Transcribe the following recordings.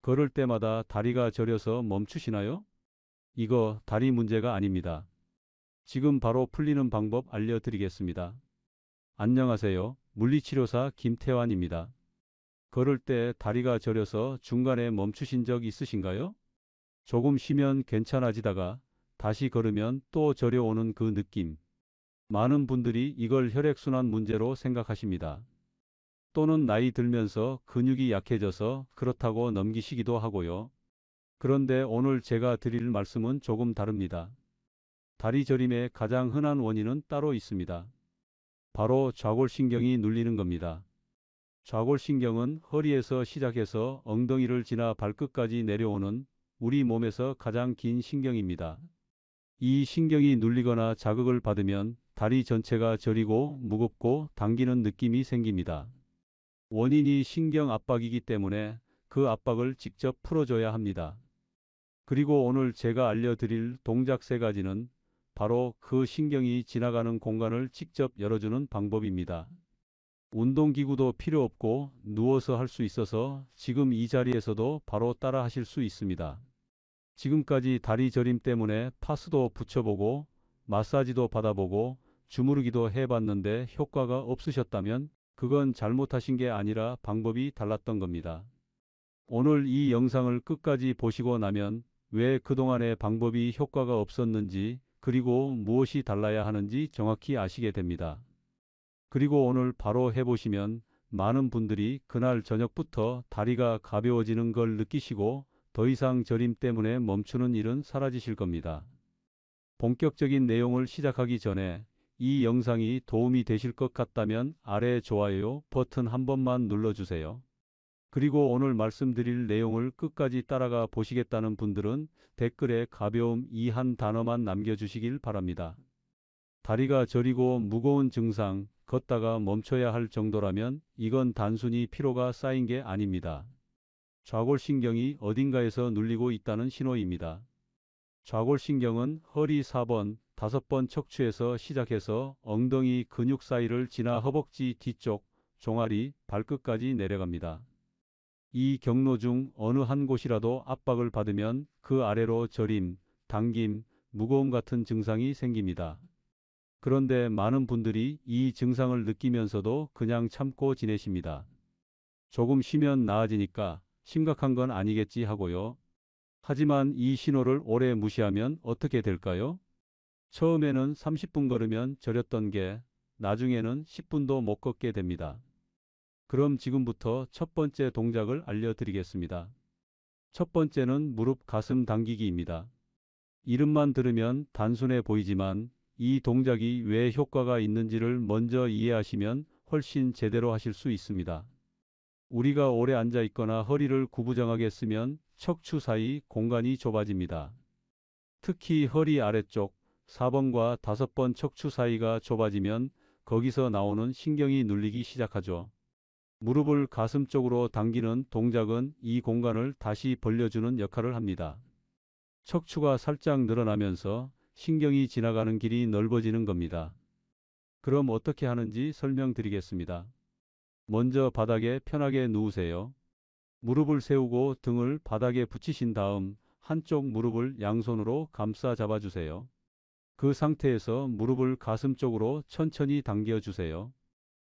걸을 때마다 다리가 저려서 멈추시나요? 이거 다리 문제가 아닙니다. 지금 바로 풀리는 방법 알려드리겠습니다. 안녕하세요. 물리치료사 김태환입니다. 걸을 때 다리가 저려서 중간에 멈추신 적 있으신가요? 조금 쉬면 괜찮아지다가 다시 걸으면 또 저려오는 그 느낌. 많은 분들이 이걸 혈액순환 문제로 생각하십니다. 또는 나이 들면서 근육이 약해져서 그렇다고 넘기시기도 하고요. 그런데 오늘 제가 드릴 말씀은 조금 다릅니다. 다리 저림의 가장 흔한 원인은 따로 있습니다. 바로 좌골신경이 눌리는 겁니다. 좌골신경은 허리에서 시작해서 엉덩이를 지나 발끝까지 내려오는 우리 몸에서 가장 긴 신경입니다. 이 신경이 눌리거나 자극을 받으면 다리 전체가 저리고 무겁고 당기는 느낌이 생깁니다. 원인이 신경 압박이기 때문에 그 압박을 직접 풀어줘야 합니다. 그리고 오늘 제가 알려드릴 동작 3가지는 바로 그 신경이 지나가는 공간을 직접 열어주는 방법입니다. 운동기구도 필요 없고 누워서 할 수 있어서 지금 이 자리에서도 바로 따라 하실 수 있습니다. 지금까지 다리 저림 때문에 파스도 붙여보고 마사지도 받아보고 주무르기도 해봤는데 효과가 없으셨다면 그건 잘못하신 게 아니라 방법이 달랐던 겁니다. 오늘 이 영상을 끝까지 보시고 나면 왜 그동안의 방법이 효과가 없었는지 그리고 무엇이 달라야 하는지 정확히 아시게 됩니다. 그리고 오늘 바로 해보시면 많은 분들이 그날 저녁부터 다리가 가벼워지는 걸 느끼시고 더 이상 저림 때문에 멈추는 일은 사라지실 겁니다. 본격적인 내용을 시작하기 전에 이 영상이 도움이 되실 것 같다면 아래 좋아요 버튼 한 번만 눌러주세요. 그리고 오늘 말씀드릴 내용을 끝까지 따라가 보시겠다는 분들은 댓글에 가벼움 이 한 단어만 남겨주시길 바랍니다. 다리가 저리고 무거운 증상, 걷다가 멈춰야 할 정도라면 이건 단순히 피로가 쌓인 게 아닙니다. 좌골신경이 어딘가에서 눌리고 있다는 신호입니다. 좌골신경은 허리 4번, 5번 척추에서 시작해서 엉덩이 근육 사이를 지나 허벅지 뒤쪽, 종아리, 발끝까지 내려갑니다. 이 경로 중 어느 한 곳이라도 압박을 받으면 그 아래로 저림, 당김, 무거움 같은 증상이 생깁니다. 그런데 많은 분들이 이 증상을 느끼면서도 그냥 참고 지내십니다. 조금 쉬면 나아지니까 심각한 건 아니겠지 하고요. 하지만 이 신호를 오래 무시하면 어떻게 될까요? 처음에는 30분 걸으면 저렸던 게 나중에는 10분도 못 걷게 됩니다. 그럼 지금부터 첫 번째 동작을 알려드리겠습니다. 첫 번째는 무릎 가슴 당기기입니다. 이름만 들으면 단순해 보이지만 이 동작이 왜 효과가 있는지를 먼저 이해하시면 훨씬 제대로 하실 수 있습니다. 우리가 오래 앉아 있거나 허리를 구부정하게 쓰면 척추 사이 공간이 좁아집니다. 특히 허리 아래쪽 4번과 5번 척추 사이가 좁아지면 거기서 나오는 신경이 눌리기 시작하죠. 무릎을 가슴 쪽으로 당기는 동작은 이 공간을 다시 벌려주는 역할을 합니다. 척추가 살짝 늘어나면서 신경이 지나가는 길이 넓어지는 겁니다. 그럼 어떻게 하는지 설명드리겠습니다. 먼저 바닥에 편하게 누우세요. 무릎을 세우고 등을 바닥에 붙이신 다음 한쪽 무릎을 양손으로 감싸 잡아주세요. 그 상태에서 무릎을 가슴 쪽으로 천천히 당겨주세요.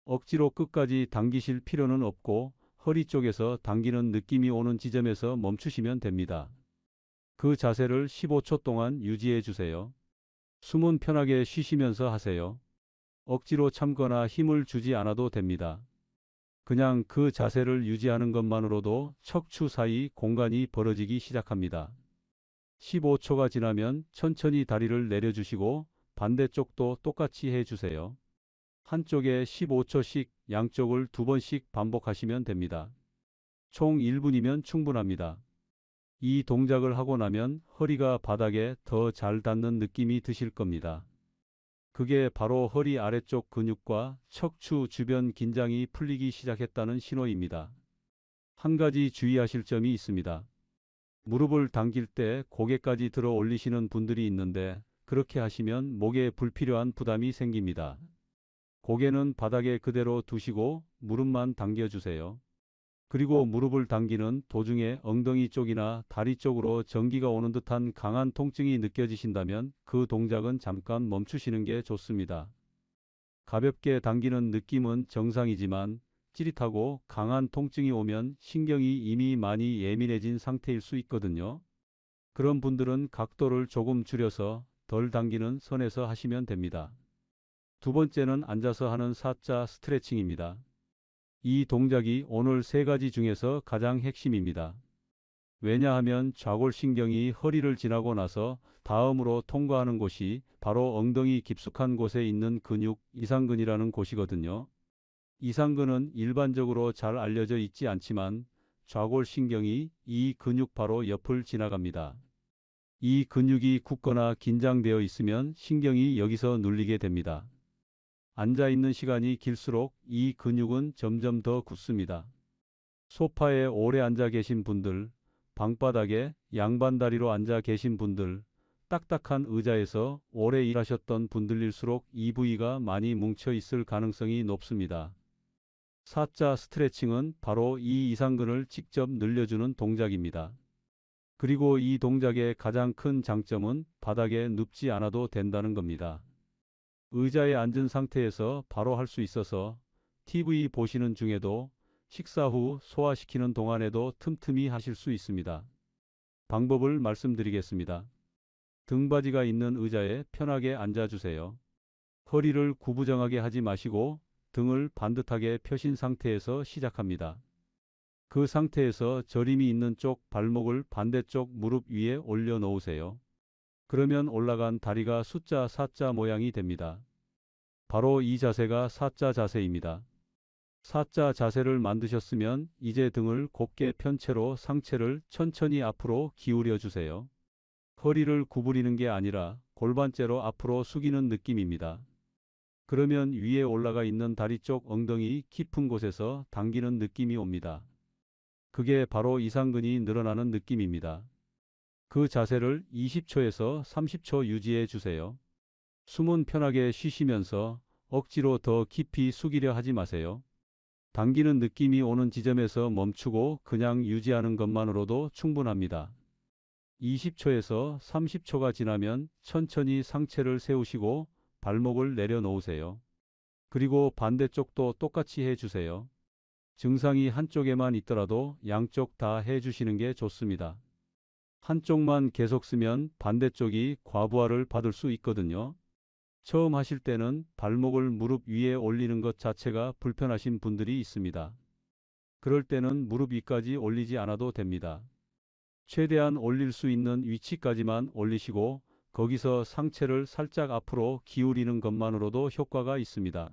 억지로 끝까지 당기실 필요는 없고 허리 쪽에서 당기는 느낌이 오는 지점에서 멈추시면 됩니다. 그 자세를 15초 동안 유지해 주세요. 숨은 편하게 쉬시면서 하세요. 억지로 참거나 힘을 주지 않아도 됩니다. 그냥 그 자세를 유지하는 것만으로도 척추 사이 공간이 벌어지기 시작합니다. 15초가 지나면 천천히 다리를 내려주시고 반대쪽도 똑같이 해주세요. 한쪽에 15초씩 양쪽을 2번씩 반복하시면 됩니다. 총 1분이면 충분합니다. 이 동작을 하고 나면 허리가 바닥에 더 잘 닿는 느낌이 드실 겁니다. 그게 바로 허리 아래쪽 근육과 척추 주변 긴장이 풀리기 시작했다는 신호입니다. 한 가지 주의하실 점이 있습니다. 무릎을 당길 때 고개까지 들어 올리시는 분들이 있는데 그렇게 하시면 목에 불필요한 부담이 생깁니다. 고개는 바닥에 그대로 두시고 무릎만 당겨주세요. 그리고 무릎을 당기는 도중에 엉덩이 쪽이나 다리 쪽으로 전기가 오는 듯한 강한 통증이 느껴지신다면 그 동작은 잠깐 멈추시는 게 좋습니다. 가볍게 당기는 느낌은 정상이지만 찌릿하고 강한 통증이 오면 신경이 이미 많이 예민해진 상태일 수 있거든요. 그런 분들은 각도를 조금 줄여서 덜 당기는 선에서 하시면 됩니다. 두 번째는 앉아서 하는 사자 스트레칭입니다. 이 동작이 오늘 세 가지 중에서 가장 핵심입니다. 왜냐하면 좌골신경이 허리를 지나고 나서 다음으로 통과하는 곳이 바로 엉덩이 깊숙한 곳에 있는 근육 이상근이라는 곳이거든요. 이상근은 일반적으로 잘 알려져 있지 않지만 좌골신경이 이 근육 바로 옆을 지나갑니다. 이 근육이 굳거나 긴장되어 있으면 신경이 여기서 눌리게 됩니다. 앉아 있는 시간이 길수록 이 근육은 점점 더 굳습니다. 소파에 오래 앉아 계신 분들, 방바닥에 양반다리로 앉아 계신 분들, 딱딱한 의자에서 오래 일하셨던 분들일수록 이 부위가 많이 뭉쳐 있을 가능성이 높습니다. 사자 스트레칭은 바로 이 이상근을 직접 늘려주는 동작입니다. 그리고 이 동작의 가장 큰 장점은 바닥에 눕지 않아도 된다는 겁니다. 의자에 앉은 상태에서 바로 할 수 있어서 TV 보시는 중에도 식사 후 소화시키는 동안에도 틈틈이 하실 수 있습니다. 방법을 말씀드리겠습니다. 등받이가 있는 의자에 편하게 앉아주세요. 허리를 구부정하게 하지 마시고 등을 반듯하게 펴신 상태에서 시작합니다. 그 상태에서 저림이 있는 쪽 발목을 반대쪽 무릎 위에 올려 놓으세요. 그러면 올라간 다리가 숫자 4자 모양이 됩니다. 바로 이 자세가 사자 자세입니다. 사자 자세를 만드셨으면 이제 등을 곱게 편 채로 상체를 천천히 앞으로 기울여 주세요. 허리를 구부리는 게 아니라 골반째로 앞으로 숙이는 느낌입니다. 그러면 위에 올라가 있는 다리 쪽 엉덩이 깊은 곳에서 당기는 느낌이 옵니다. 그게 바로 이상근이 늘어나는 느낌입니다. 그 자세를 20초에서 30초 유지해 주세요. 숨은 편하게 쉬시면서 억지로 더 깊이 숙이려 하지 마세요. 당기는 느낌이 오는 지점에서 멈추고 그냥 유지하는 것만으로도 충분합니다. 20초에서 30초가 지나면 천천히 상체를 세우시고 발목을 내려놓으세요. 그리고 반대쪽도 똑같이 해주세요. 증상이 한쪽에만 있더라도 양쪽 다 해주시는 게 좋습니다. 한쪽만 계속 쓰면 반대쪽이 과부하를 받을 수 있거든요. 처음 하실 때는 발목을 무릎 위에 올리는 것 자체가 불편하신 분들이 있습니다. 그럴 때는 무릎 위까지 올리지 않아도 됩니다. 최대한 올릴 수 있는 위치까지만 올리시고 거기서 상체를 살짝 앞으로 기울이는 것만으로도 효과가 있습니다.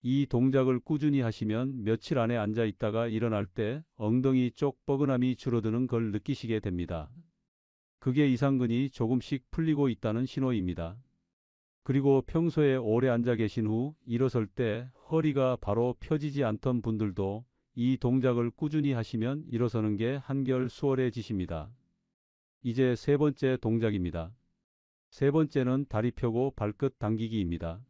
이 동작을 꾸준히 하시면 며칠 안에 앉아 있다가 일어날 때 엉덩이 쪽 뻐근함이 줄어드는 걸 느끼시게 됩니다. 그게 이상근이 조금씩 풀리고 있다는 신호입니다. 그리고 평소에 오래 앉아 계신 후 일어설 때 허리가 바로 펴지지 않던 분들도 이 동작을 꾸준히 하시면 일어서는 게 한결 수월해지십니다. 이제 세 번째 동작입니다. 세 번째는 다리 펴고 발끝 당기기입니다.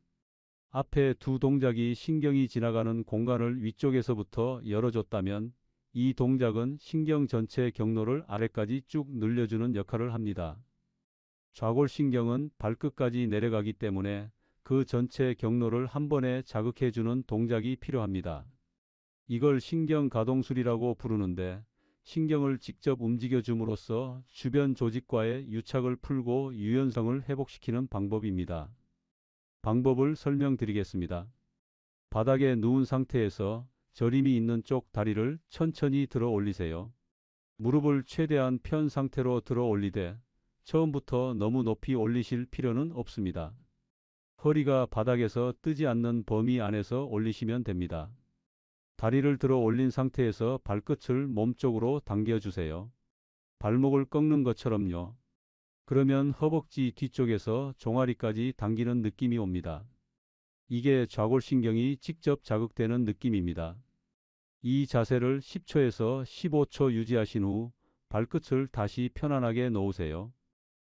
앞에 두 동작이 신경이 지나가는 공간을 위쪽에서부터 열어줬다면 이 동작은 신경 전체 경로를 아래까지 쭉 늘려주는 역할을 합니다. 좌골신경은 발끝까지 내려가기 때문에 그 전체 경로를 한 번에 자극해주는 동작이 필요합니다. 이걸 신경가동술이라고 부르는데 신경을 직접 움직여줌으로써 주변 조직과의 유착을 풀고 유연성을 회복시키는 방법입니다. 방법을 설명드리겠습니다. 바닥에 누운 상태에서 저림이 있는 쪽 다리를 천천히 들어 올리세요. 무릎을 최대한 편 상태로 들어 올리되 처음부터 너무 높이 올리실 필요는 없습니다. 허리가 바닥에서 뜨지 않는 범위 안에서 올리시면 됩니다. 다리를 들어 올린 상태에서 발끝을 몸쪽으로 당겨주세요. 발목을 꺾는 것처럼요. 그러면 허벅지 뒤쪽에서 종아리까지 당기는 느낌이 옵니다. 이게 좌골신경이 직접 자극되는 느낌입니다. 이 자세를 10초에서 15초 유지하신 후 발끝을 다시 편안하게 놓으세요.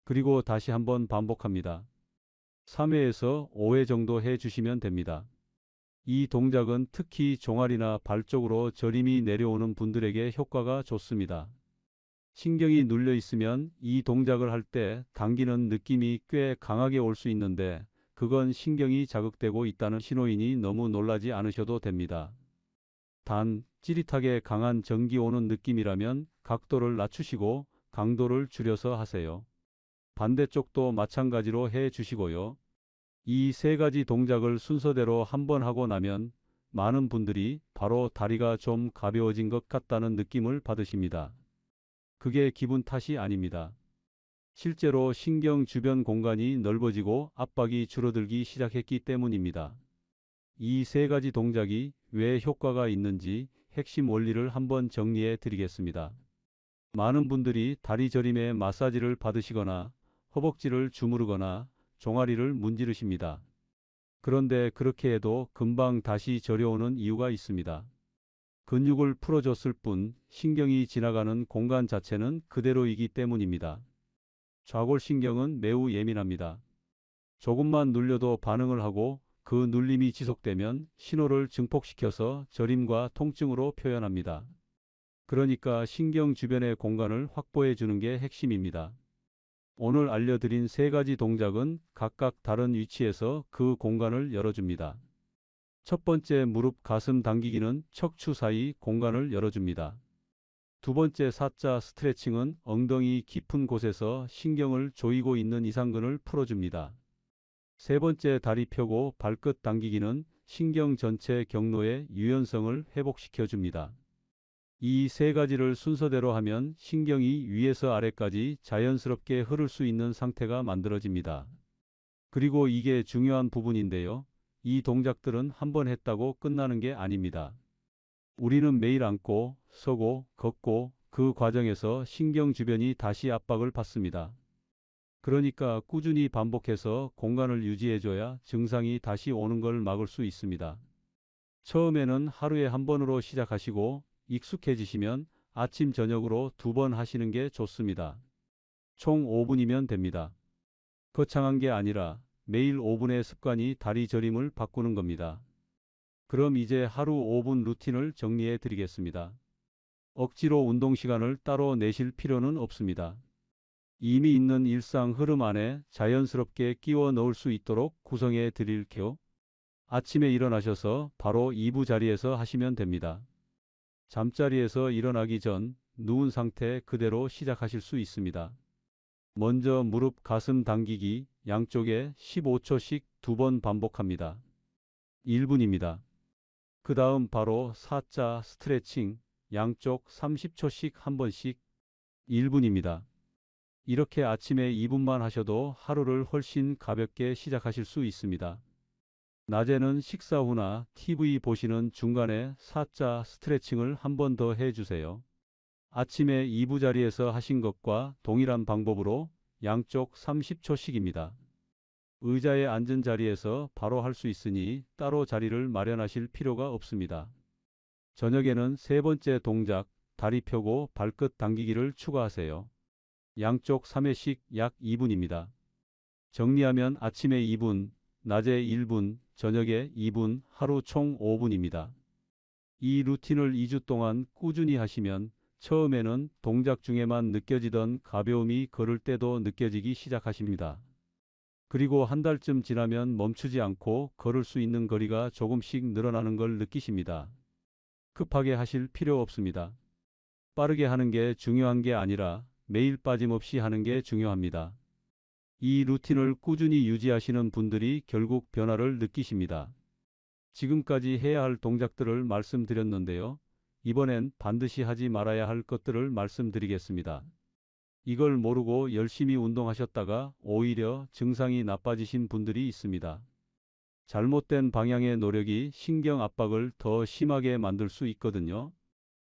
그리고 다시 한번 반복합니다. 3회에서 5회 정도 해주시면 됩니다. 이 동작은 특히 종아리나 발 쪽으로 저림이 내려오는 분들에게 효과가 좋습니다. 신경이 눌려 있으면 이 동작을 할 때 당기는 느낌이 꽤 강하게 올 수 있는데 그건 신경이 자극되고 있다는 신호이니 너무 놀라지 않으셔도 됩니다. 단, 찌릿하게 강한 전기 오는 느낌이라면 각도를 낮추시고 강도를 줄여서 하세요. 반대쪽도 마찬가지로 해 주시고요. 이 세 가지 동작을 순서대로 한번 하고 나면 많은 분들이 바로 다리가 좀 가벼워진 것 같다는 느낌을 받으십니다. 그게 기분 탓이 아닙니다. 실제로 신경 주변 공간이 넓어지고 압박이 줄어들기 시작했기 때문입니다. 이 세 가지 동작이 왜 효과가 있는지 핵심 원리를 한번 정리해 드리겠습니다. 많은 분들이 다리 저림에 마사지를 받으시거나 허벅지를 주무르거나 종아리를 문지르십니다. 그런데 그렇게 해도 금방 다시 저려오는 이유가 있습니다. 근육을 풀어줬을 뿐 신경이 지나가는 공간 자체는 그대로이기 때문입니다. 좌골신경은 매우 예민합니다. 조금만 눌려도 반응을 하고 그 눌림이 지속되면 신호를 증폭시켜서 저림과 통증으로 표현합니다. 그러니까 신경 주변의 공간을 확보해 주는 게 핵심입니다. 오늘 알려드린 세 가지 동작은 각각 다른 위치에서 그 공간을 열어줍니다. 첫 번째 무릎 가슴 당기기는 척추 사이 공간을 열어줍니다. 두 번째 사자 스트레칭은 엉덩이 깊은 곳에서 신경을 조이고 있는 이상근을 풀어줍니다. 세 번째 다리 펴고 발끝 당기기는 신경 전체 경로의 유연성을 회복시켜 줍니다. 이 세 가지를 순서대로 하면 신경이 위에서 아래까지 자연스럽게 흐를 수 있는 상태가 만들어집니다. 그리고 이게 중요한 부분인데요. 이 동작들은 한번 했다고 끝나는 게 아닙니다. 우리는 매일 앉고, 서고, 걷고 그 과정에서 신경 주변이 다시 압박을 받습니다. 그러니까 꾸준히 반복해서 공간을 유지해줘야 증상이 다시 오는 걸 막을 수 있습니다. 처음에는 하루에 한 번으로 시작하시고 익숙해지시면 아침 저녁으로 2번 하시는 게 좋습니다. 총 5분이면 됩니다. 거창한 게 아니라 매일 5분의 습관이 다리 저림을 바꾸는 겁니다. 그럼 이제 하루 5분 루틴을 정리해 드리겠습니다. 억지로 운동 시간을 따로 내실 필요는 없습니다. 이미 있는 일상 흐름 안에 자연스럽게 끼워 넣을 수 있도록 구성해 드릴게요. 아침에 일어나셔서 바로 이부 자리에서 하시면 됩니다. 잠자리에서 일어나기 전 누운 상태 그대로 시작하실 수 있습니다. 먼저 무릎 가슴 당기기 양쪽에 15초씩 2번 반복합니다. 1분입니다. 그 다음 바로 사자 스트레칭 양쪽 30초씩 한 번씩 1분입니다. 이렇게 아침에 2분만 하셔도 하루를 훨씬 가볍게 시작하실 수 있습니다. 낮에는 식사 후나 TV 보시는 중간에 사자 스트레칭을 한 번 더 해주세요. 아침에 2부 자리에서 하신 것과 동일한 방법으로 양쪽 30초씩입니다. 의자에 앉은 자리에서 바로 할 수 있으니 따로 자리를 마련하실 필요가 없습니다. 저녁에는 세 번째 동작 다리 펴고 발끝 당기기를 추가하세요. 양쪽 3회씩 약 2분입니다. 정리하면 아침에 2분, 낮에 1분, 저녁에 2분, 하루 총 5분입니다. 이 루틴을 2주 동안 꾸준히 하시면 처음에는 동작 중에만 느껴지던 가벼움이 걸을 때도 느껴지기 시작하십니다. 그리고 한 달쯤 지나면 멈추지 않고 걸을 수 있는 거리가 조금씩 늘어나는 걸 느끼십니다. 급하게 하실 필요 없습니다. 빠르게 하는 게 중요한 게 아니라 매일 빠짐없이 하는 게 중요합니다. 이 루틴을 꾸준히 유지하시는 분들이 결국 변화를 느끼십니다. 지금까지 해야 할 동작들을 말씀드렸는데요. 이번엔 반드시 하지 말아야 할 것들을 말씀드리겠습니다. 이걸 모르고 열심히 운동하셨다가 오히려 증상이 나빠지신 분들이 있습니다. 잘못된 방향의 노력이 신경 압박을 더 심하게 만들 수 있거든요.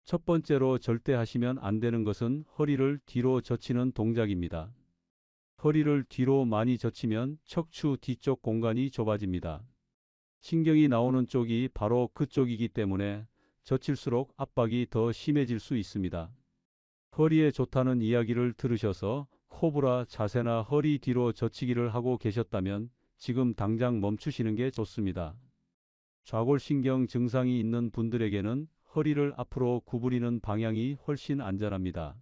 첫 번째로 절대 하시면 안 되는 것은 허리를 뒤로 젖히는 동작입니다. 허리를 뒤로 많이 젖히면 척추 뒤쪽 공간이 좁아집니다. 신경이 나오는 쪽이 바로 그쪽이기 때문에 젖힐수록 압박이 더 심해질 수 있습니다. 허리에 좋다는 이야기를 들으셔서 코브라 자세나 허리 뒤로 젖히기를 하고 계셨다면 지금 당장 멈추시는 게 좋습니다. 좌골신경 증상이 있는 분들에게는 허리를 앞으로 구부리는 방향이 훨씬 안전합니다.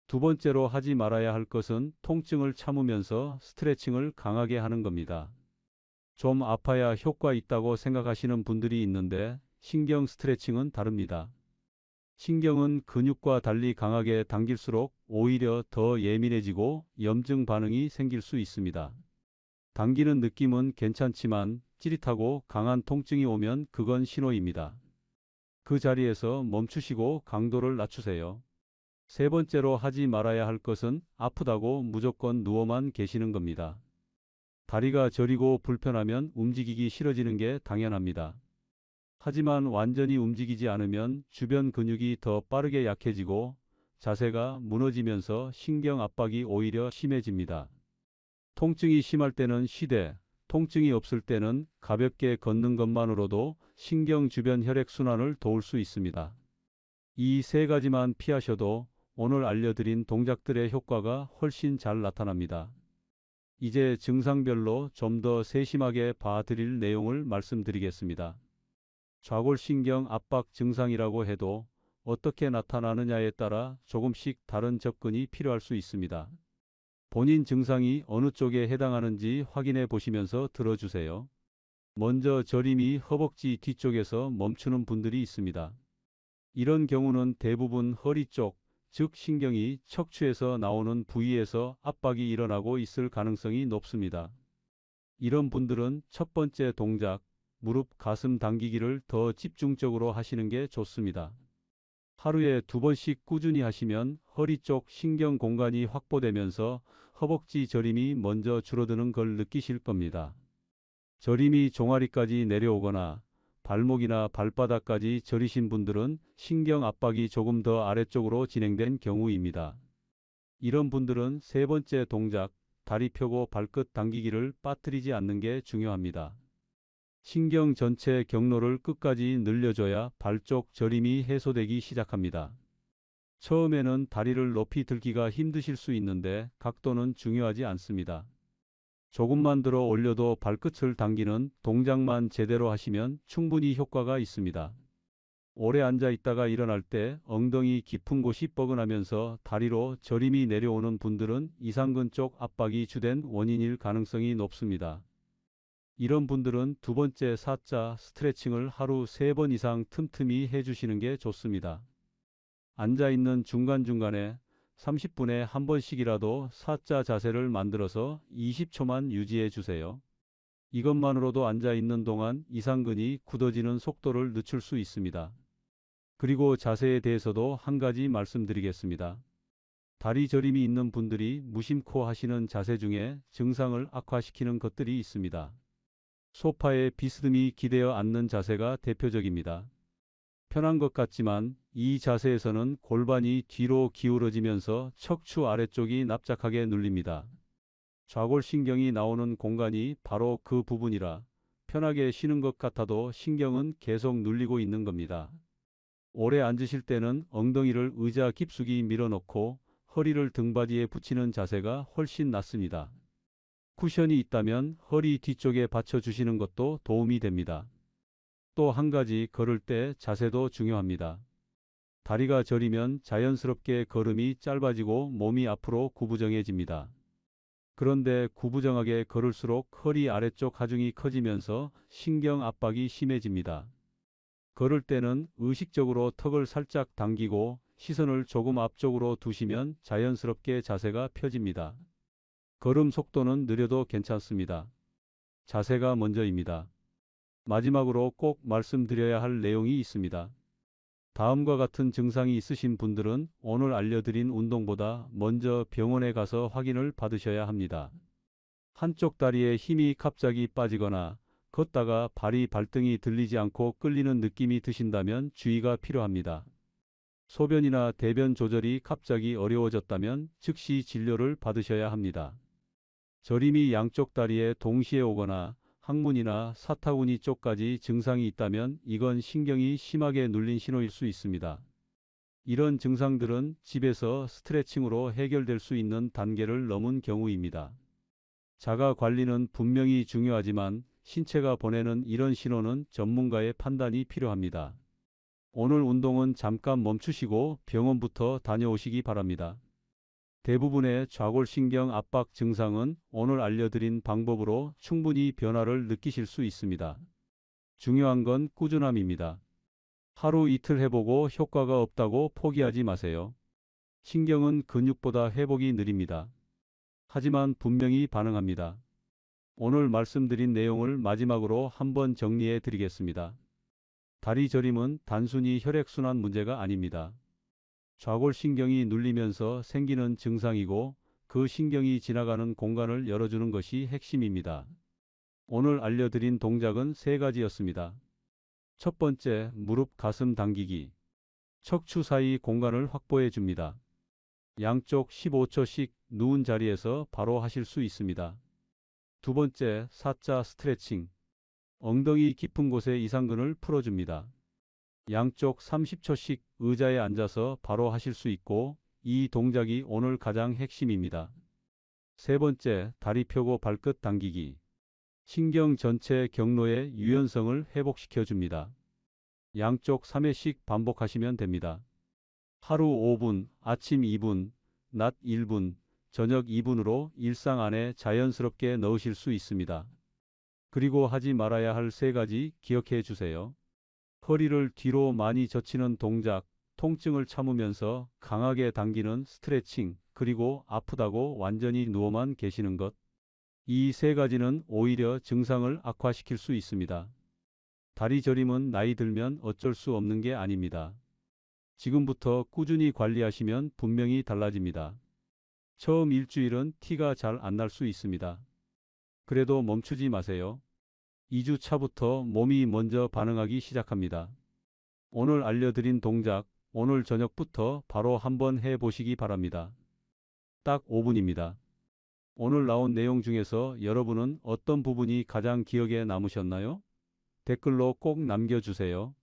두 번째로 하지 말아야 할 것은 통증을 참으면서 스트레칭을 강하게 하는 겁니다. 좀 아파야 효과 있다고 생각하시는 분들이 있는데 신경 스트레칭은 다릅니다. 신경은 근육과 달리 강하게 당길수록 오히려 더 예민해지고 염증 반응이 생길 수 있습니다. 당기는 느낌은 괜찮지만 찌릿하고 강한 통증이 오면 그건 신호입니다. 그 자리에서 멈추시고 강도를 낮추세요. 세 번째로 하지 말아야 할 것은 아프다고 무조건 누워만 계시는 겁니다. 다리가 저리고 불편하면 움직이기 싫어지는 게 당연합니다. 하지만 완전히 움직이지 않으면 주변 근육이 더 빠르게 약해지고 자세가 무너지면서 신경 압박이 오히려 심해집니다. 통증이 심할 때는 쉬되, 통증이 없을 때는 가볍게 걷는 것만으로도 신경 주변 혈액순환을 도울 수 있습니다. 이 세 가지만 피하셔도 오늘 알려드린 동작들의 효과가 훨씬 잘 나타납니다. 이제 증상별로 좀 더 세심하게 봐드릴 내용을 말씀드리겠습니다. 좌골신경 압박 증상이라고 해도 어떻게 나타나느냐에 따라 조금씩 다른 접근이 필요할 수 있습니다. 본인 증상이 어느 쪽에 해당하는지 확인해 보시면서 들어주세요. 먼저 저림이 허벅지 뒤쪽에서 멈추는 분들이 있습니다. 이런 경우는 대부분 허리 쪽, 즉 신경이 척추에서 나오는 부위에서 압박이 일어나고 있을 가능성이 높습니다. 이런 분들은 첫 번째 동작, 무릎 가슴 당기기를 더 집중적으로 하시는 게 좋습니다. 하루에 2번씩 꾸준히 하시면 허리 쪽 신경 공간이 확보되면서 허벅지 저림이 먼저 줄어드는 걸 느끼실 겁니다. 저림이 종아리까지 내려오거나 발목이나 발바닥까지 저리신 분들은 신경 압박이 조금 더 아래쪽으로 진행된 경우입니다. 이런 분들은 세 번째 동작, 다리 펴고 발끝 당기기를 빠뜨리지 않는 게 중요합니다. 신경 전체 경로를 끝까지 늘려줘야 발 쪽 저림이 해소되기 시작합니다. 처음에는 다리를 높이 들기가 힘드실 수 있는데 각도는 중요하지 않습니다. 조금만 들어 올려도 발끝을 당기는 동작만 제대로 하시면 충분히 효과가 있습니다. 오래 앉아 있다가 일어날 때 엉덩이 깊은 곳이 뻐근하면서 다리로 저림이 내려오는 분들은 이상근 쪽 압박이 주된 원인일 가능성이 높습니다. 이런 분들은 두 번째 사자 스트레칭을 하루 3번 이상 틈틈이 해주시는 게 좋습니다. 앉아있는 중간중간에 30분에 한 번씩이라도 사자 자세를 만들어서 20초만 유지해 주세요. 이것만으로도 앉아있는 동안 이상근이 굳어지는 속도를 늦출 수 있습니다. 그리고 자세에 대해서도 한 가지 말씀드리겠습니다. 다리 저림이 있는 분들이 무심코 하시는 자세 중에 증상을 악화시키는 것들이 있습니다. 소파에 비스듬히 기대어 앉는 자세가 대표적입니다. 편한 것 같지만 이 자세에서는 골반이 뒤로 기울어지면서 척추 아래쪽이 납작하게 눌립니다. 좌골신경이 나오는 공간이 바로 그 부분이라 편하게 쉬는 것 같아도 신경은 계속 눌리고 있는 겁니다. 오래 앉으실 때는 엉덩이를 의자 깊숙이 밀어넣고 허리를 등받이에 붙이는 자세가 훨씬 낫습니다. 쿠션이 있다면 허리 뒤쪽에 받쳐주시는 것도 도움이 됩니다. 또 한 가지 걸을 때 자세도 중요합니다. 다리가 저리면 자연스럽게 걸음이 짧아지고 몸이 앞으로 구부정해집니다. 그런데 구부정하게 걸을수록 허리 아래쪽 하중이 커지면서 신경 압박이 심해집니다. 걸을 때는 의식적으로 턱을 살짝 당기고 시선을 조금 앞쪽으로 두시면 자연스럽게 자세가 펴집니다. 걸음 속도는 느려도 괜찮습니다. 자세가 먼저입니다. 마지막으로 꼭 말씀드려야 할 내용이 있습니다. 다음과 같은 증상이 있으신 분들은 오늘 알려드린 운동보다 먼저 병원에 가서 확인을 받으셔야 합니다. 한쪽 다리에 힘이 갑자기 빠지거나 걷다가 발이 발등이 들리지 않고 끌리는 느낌이 드신다면 주의가 필요합니다. 소변이나 대변 조절이 갑자기 어려워졌다면 즉시 진료를 받으셔야 합니다. 저림이 양쪽 다리에 동시에 오거나 항문이나 사타구니 쪽까지 증상이 있다면 이건 신경이 심하게 눌린 신호일 수 있습니다. 이런 증상들은 집에서 스트레칭으로 해결될 수 있는 단계를 넘은 경우입니다. 자가 관리는 분명히 중요하지만 신체가 보내는 이런 신호는 전문가의 판단이 필요합니다. 오늘 운동은 잠깐 멈추시고 병원부터 다녀오시기 바랍니다. 대부분의 좌골신경 압박 증상은 오늘 알려드린 방법으로 충분히 변화를 느끼실 수 있습니다. 중요한 건 꾸준함입니다. 하루 이틀 해보고 효과가 없다고 포기하지 마세요. 신경은 근육보다 회복이 느립니다. 하지만 분명히 반응합니다. 오늘 말씀드린 내용을 마지막으로 한번 정리해 드리겠습니다. 다리 저림은 단순히 혈액순환 문제가 아닙니다. 좌골신경이 눌리면서 생기는 증상이고 그 신경이 지나가는 공간을 열어주는 것이 핵심입니다. 오늘 알려드린 동작은 3가지였습니다. 첫 번째, 무릎 가슴 당기기. 척추 사이 공간을 확보해 줍니다. 양쪽 15초씩 누운 자리에서 바로 하실 수 있습니다. 두 번째, 사자 스트레칭. 엉덩이 깊은 곳에 이상근을 풀어줍니다. 양쪽 30초씩 의자에 앉아서 바로 하실 수 있고 이 동작이 오늘 가장 핵심입니다. 세 번째, 다리 펴고 발끝 당기기. 신경 전체 경로의 유연성을 회복시켜 줍니다. 양쪽 3회씩 반복하시면 됩니다. 하루 5분, 아침 2분, 낮 1분, 저녁 2분으로 일상 안에 자연스럽게 넣으실 수 있습니다. 그리고 하지 말아야 할 3가지 기억해 주세요. 허리를 뒤로 많이 젖히는 동작, 통증을 참으면서 강하게 당기는 스트레칭, 그리고 아프다고 완전히 누워만 계시는 것. 이 3가지는 오히려 증상을 악화시킬 수 있습니다. 다리 저림은 나이 들면 어쩔 수 없는 게 아닙니다. 지금부터 꾸준히 관리하시면 분명히 달라집니다. 처음 일주일은 티가 잘 안 날 수 있습니다. 그래도 멈추지 마세요. 2주 차부터 몸이 먼저 반응하기 시작합니다. 오늘 알려드린 동작, 오늘 저녁부터 바로 한번 해보시기 바랍니다. 딱 5분입니다. 오늘 나온 내용 중에서 여러분은 어떤 부분이 가장 기억에 남으셨나요? 댓글로 꼭 남겨주세요.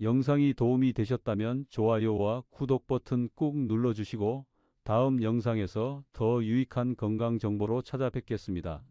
영상이 도움이 되셨다면 좋아요와 구독 버튼 꾹 눌러주시고 다음 영상에서 더 유익한 건강 정보로 찾아뵙겠습니다.